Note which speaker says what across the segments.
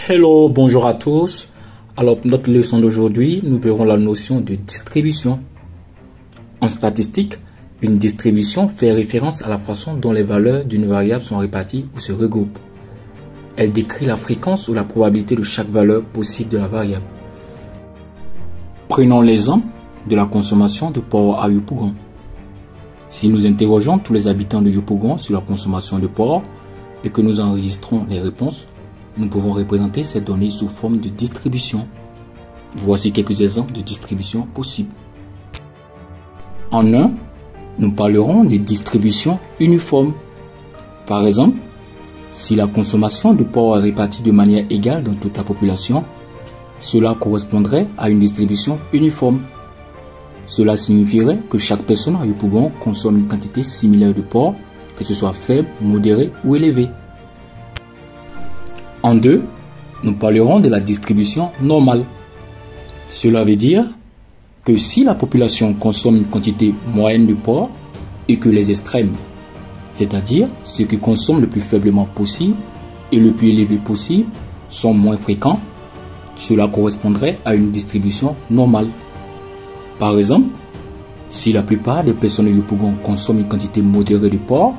Speaker 1: Hello, bonjour à tous. Alors, pour notre leçon d'aujourd'hui, nous verrons la notion de distribution. En statistique, une distribution fait référence à la façon dont les valeurs d'une variable sont réparties ou se regroupent. Elle décrit la fréquence ou la probabilité de chaque valeur possible de la variable. Prenons l'exemple de la consommation de porc à Yopougon. Si nous interrogeons tous les habitants de Yopougon sur la consommation de porc et que nous enregistrons les réponses, nous pouvons représenter ces données sous forme de distribution. Voici quelques exemples de distribution possibles. En 1, nous parlerons de distribution uniforme. Par exemple, si la consommation de porc est répartie de manière égale dans toute la population, cela correspondrait à une distribution uniforme. Cela signifierait que chaque personne à Yopougon consomme une quantité similaire de porc, que ce soit faible, modérée ou élevée. En 2, nous parlerons de la distribution normale. Cela veut dire que si la population consomme une quantité moyenne de porc et que les extrêmes, c'est-à-dire ceux qui consomment le plus faiblement possible et le plus élevé possible, sont moins fréquents, cela correspondrait à une distribution normale. Par exemple, si la plupart des personnes de Yopougon consomment une quantité modérée de porc,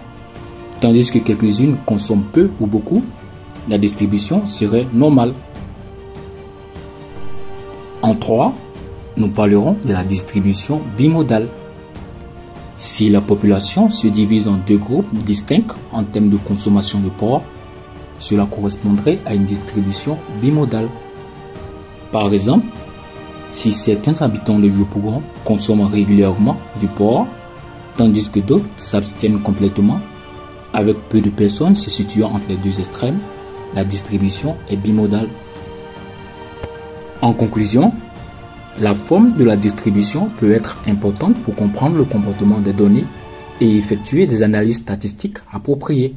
Speaker 1: tandis que quelques-unes consomment peu ou beaucoup, la distribution serait normale. En 3, nous parlerons de la distribution bimodale. Si la population se divise en deux groupes distincts en termes de consommation de porc, cela correspondrait à une distribution bimodale. Par exemple, si certains habitants de Yopougon consomment régulièrement du porc, tandis que d'autres s'abstiennent complètement, avec peu de personnes se situant entre les deux extrêmes, la distribution est bimodale. En conclusion, la forme de la distribution peut être importante pour comprendre le comportement des données et effectuer des analyses statistiques appropriées.